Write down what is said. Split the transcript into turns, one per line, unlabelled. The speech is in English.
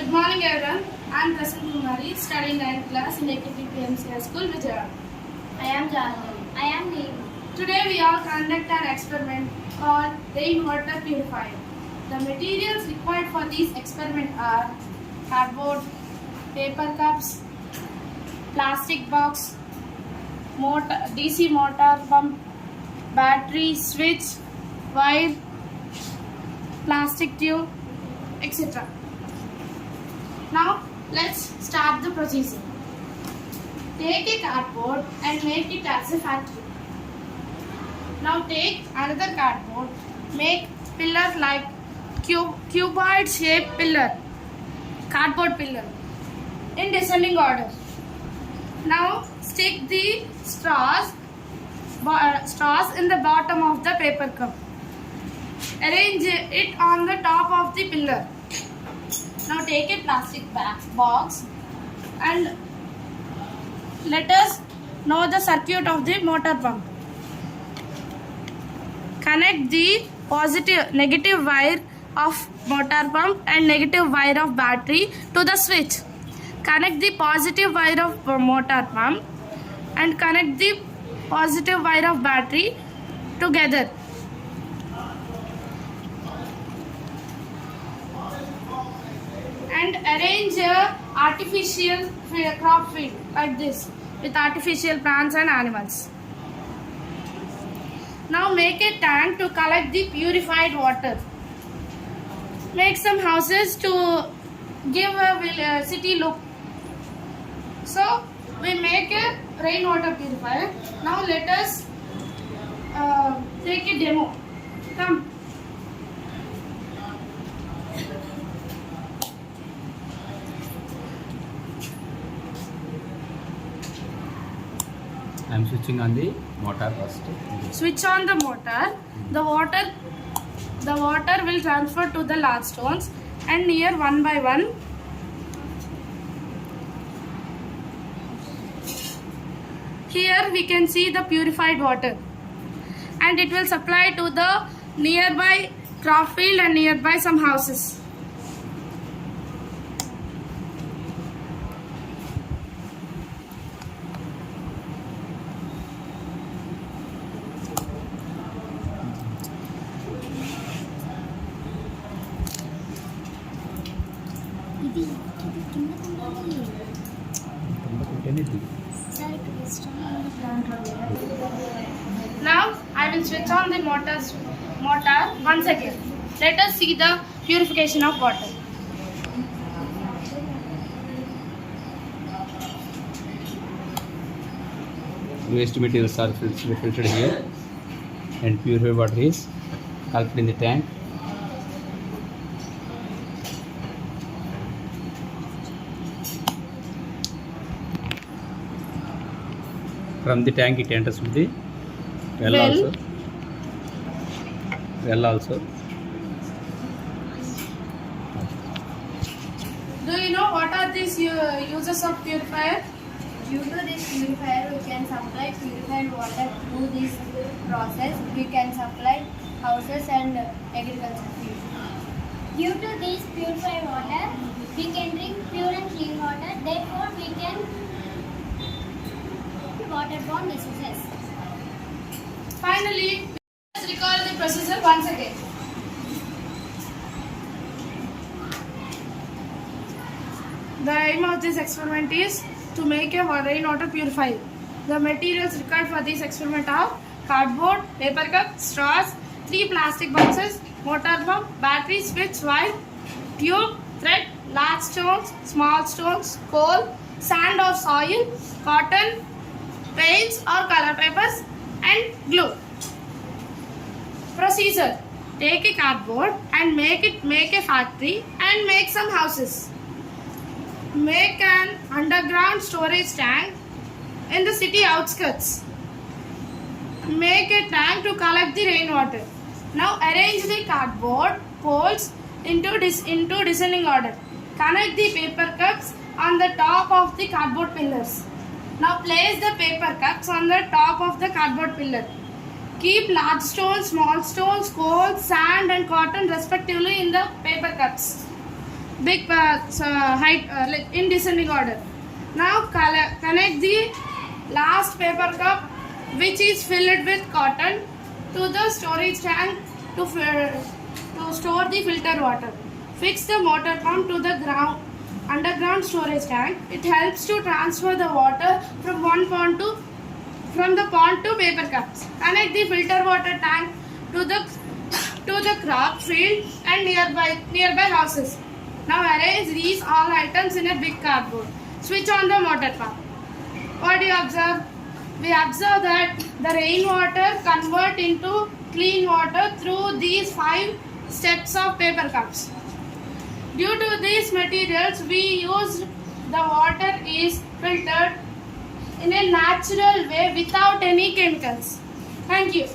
Good morning everyone. I am Prasanna studying 9th class in Aktpmchs High School, Vijayawada.
I am Janvi. I am Neem.
Today we all conduct an experiment called rainwater purifier. The materials required for this experiment are cardboard, paper cups, plastic box, DC motor pump, battery, switch, wire, plastic tube, etc. Now let's start the procedure. Take a cardboard and make it as a factory. Now take another cardboard, make pillar like cuboid shaped pillar, cardboard pillar in descending order. Now stick the straws in the bottom of the paper cup. Arrange it on the top of the pillar. Now take a plastic box and let us know the circuit of the motor pump. Connect the negative wire of motor pump and negative wire of battery to the switch. Connect the positive wire of motor pump and connect the positive wire of battery together. And arrange a artificial crop field like this with artificial plants and animals. Now make a tank to collect the purified water. Make some houses to give a city look. So we make a rainwater purifier. Now let us take a demo. Come.
I am switching on the motor first.
Switch on the motor. The water will transfer to the large stones and near one by one. Here we can see the purified water, and it will supply to the nearby crop field and nearby some houses. Now I will switch on the motor once again. Let us see the purification of water.
Waste materials are filtered here and purified water is collected in the tank. From the tank it enters to the well also.
Do you know what are these uses of purifier?
Due to this purifier, we can supply purified water through this process. We can supply houses and agriculture fields. Due to this purified water, we can drink pure and clean water. Therefore, we can waterborne diseases.
Finally, let's recall the procedure once again. The aim of this experiment is to make a rainwater purifier. The materials required for this experiment are cardboard, paper cup, straws, 3 plastic boxes, motor pump, battery, switch, wire, tube, thread, large stones, small stones, coal, sand or soil, cotton, paints or color papers, and glue. Procedure: take a cardboard and make a factory and make some houses. Make an underground storage tank in the city outskirts. Make a tank to collect the rainwater. Now arrange the cardboard poles into descending order. Connect the paper cups on the top of the cardboard pillars. Now place the paper cups on the top of the cardboard pillar. Keep large stones, small stones, coal, sand and cotton respectively in the paper cups. big height like in descending order. Now connect the last paper cup, which is filled with cotton, to the storage tank to store the filter water. Fix the motor pump to the underground storage tank. It helps to transfer the water from the pond to paper cups. Connect the filter water tank to the crop field and nearby houses. Now arrange these all items in a big cardboard. Switch on the motor pump. What do you observe? We observe that the rainwater convert into clean water through these 5 steps of paper cups. Due to these materials, we use the water is filtered in a natural way without any chemicals. Thank you.